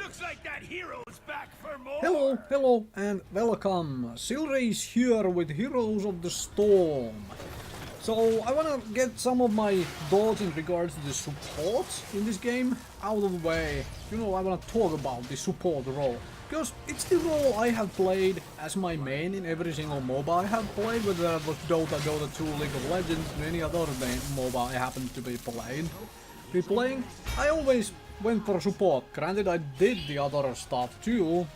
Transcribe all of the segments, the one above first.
Looks like that hero's back for more. Hello and welcome. Silrace here with Heroes of the Storm. So I wanna get some of my thoughts in regards to the support in this game out of the way. You know, I wanna talk about the support role. Because it's the role I have played as my main in every single MOBA I have played, whether it was Dota, Dota 2, League of Legends, and any other MOBA I happen to be playing. I always went for support. Granted, I did the other stuff too,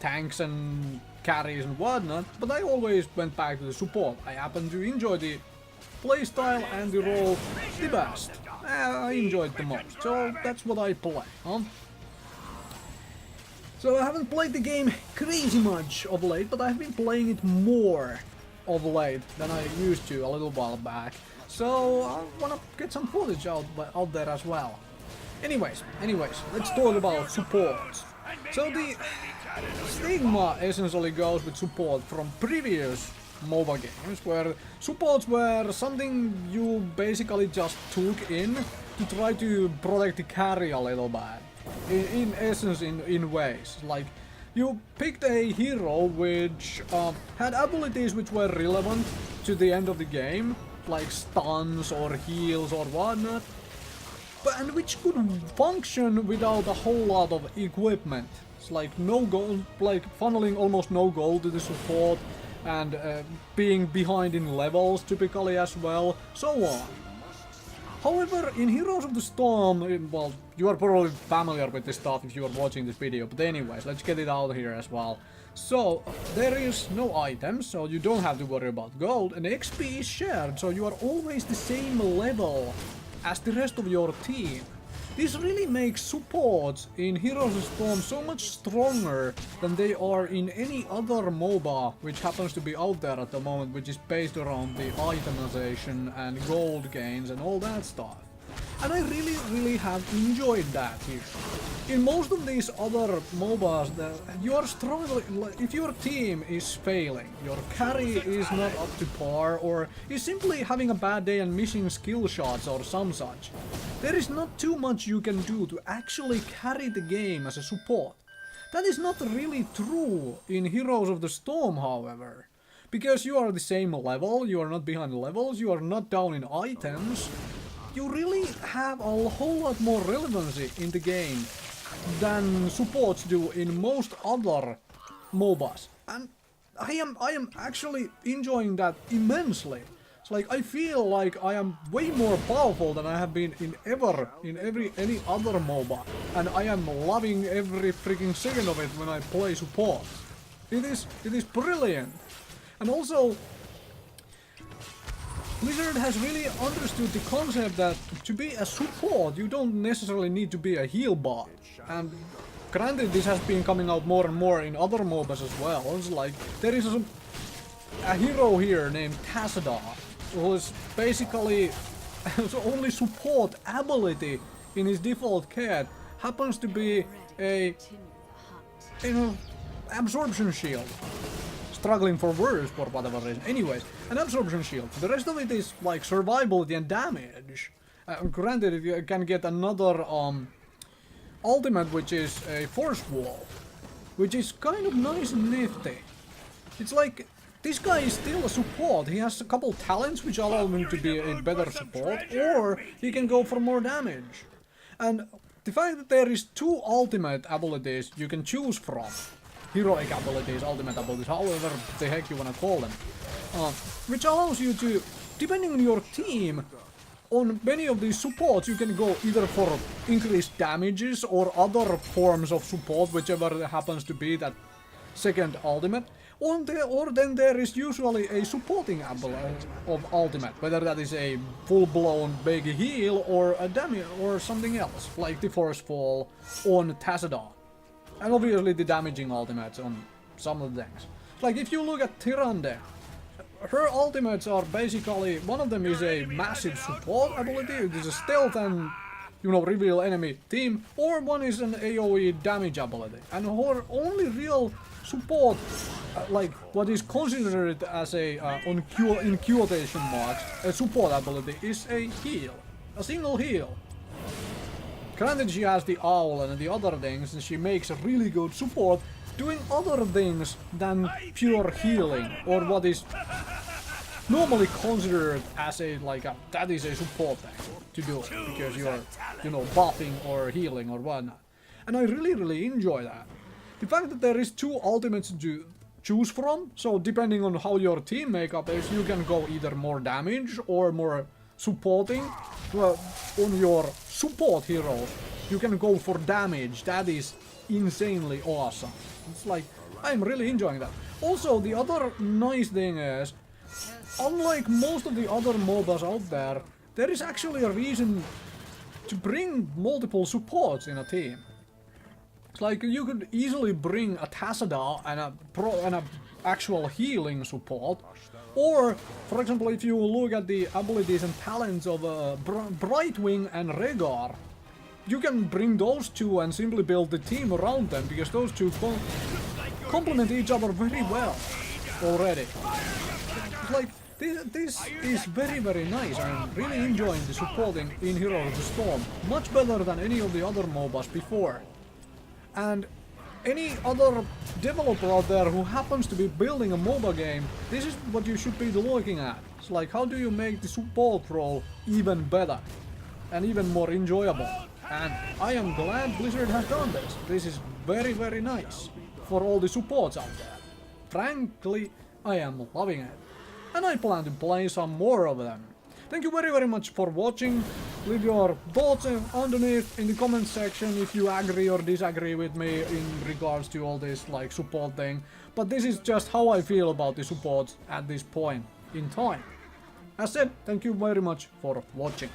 tanks and carries and whatnot, but I always went back to the support. I happen to enjoy the playstyle and the role the best. I enjoy it the most, so that's what I play, huh? So I haven't played the game crazy much of late, but I've been playing it more of late than I used to a little while back. So I wanna get some footage out there as well. Anyways, let's talk about support. So the stigma essentially goes with support from previous MOBA games, where supports were something you basically just took in to try to protect the carry a little bit. In essence, in ways. Like, you picked a hero which had abilities which were relevant to the end of the game, like stuns or heals or whatnot, and which could function without a whole lot of equipment. It's like no gold, like funneling almost no gold to the support, and being behind in levels typically as well, so on. However, in Heroes of the Storm, well, you are probably familiar with this stuff if you are watching this video, but anyways, let's get it out here as well. So, there is no items, so you don't have to worry about gold, and XP is shared, so you are always the same level as the rest of your team. This really makes supports in Heroes of the Storm so much stronger than they are in any other MOBA which happens to be out there at the moment, which is based around the itemization and gold gains and all that stuff. And I really have enjoyed that here. In most of these other MOBAs, you are struggling. If your team is failing, your carry is not up to par, or is simply having a bad day and missing skill shots or some such, there is not too much you can do to actually carry the game as a support. That is not really true in Heroes of the Storm, however. Because you are the same level, you are not behind levels, you are not down in items, you really have a whole lot more relevancy in the game than supports do in most other MOBAs. And I am actually enjoying that immensely. It's like I feel like I am way more powerful than I have been in any other MOBA, and I am loving every freaking second of it when I play support. It is brilliant. And also, Blizzard has really understood the concept that to be a support you don't necessarily need to be a heal bot. And granted, this has been coming out more and more in other MOBAs as well. It's like there is a hero here named Tassadar, who is basically his only support ability in his default kit happens to be a absorption shield. Struggling for words for whatever reason. Anyways, an absorption shield. The rest of it is like survivability and damage. Granted, you can get another ultimate, which is a force wall, which is kind of nice and nifty. It's like this guy is still a support. He has a couple talents which allow him to be a better support, or he can go for more damage. And the fact that there is two ultimate abilities you can choose from, heroic abilities, ultimate abilities, however the heck you wanna call them, which allows you to, depending on your team, on many of these supports you can go either for increased damages or other forms of support, whichever happens to be that second ultimate, or then there is usually a supporting ability of ultimate, whether that is a full-blown big heal or a damage or something else, like the force fall on Tassadar. And obviously the damaging ultimates on some of the things. Like if you look at Tyrande, her ultimates are basically, one of them is a massive support ability, it is a stealth and, you know, reveal enemy team, or one is an AoE damage ability. And her only real support, like what is considered as a, in quotation marks, a support ability is a heal. A single heal. Granted, she has the owl and the other things, and she makes a really good support doing other things than pure healing, or what is normally considered as that is a support thing to do because you're, you know, buffing or healing or whatnot. And I really enjoy that. The fact that there is 2 ultimates to choose from, so depending on how your team makeup is, you can go either more damage or more supporting. Well, on your support heroes, you can go for damage. That is insanely awesome. It's like, I'm really enjoying that. Also, the other nice thing is, unlike most of the other MOBAs out there is actually a reason to bring multiple supports in a team. It's like you could easily bring a Tassadar and a actual healing support. Or, for example, if you look at the abilities and talents of Brightwing and Rhaegar, you can bring those 2 and simply build the team around them, because those 2 complement each other very well already. It's like, this is very nice. I'm really enjoying the supporting in Hero of the Storm, much better than any of the other MOBAs before. And any other developer out there who happens to be building a MOBA game, this is what you should be looking at. It's like, how do you make the support role even better and even more enjoyable? And I am glad Blizzard has done this. This is very nice for all the supports out there. Frankly, I am loving it. And I plan to play some more of them. Thank you very much for watching. Leave your thoughts underneath in the comment section if you agree or disagree with me in regards to all this like support thing. But this is just how I feel about the support at this point in time. As said, thank you very much for watching.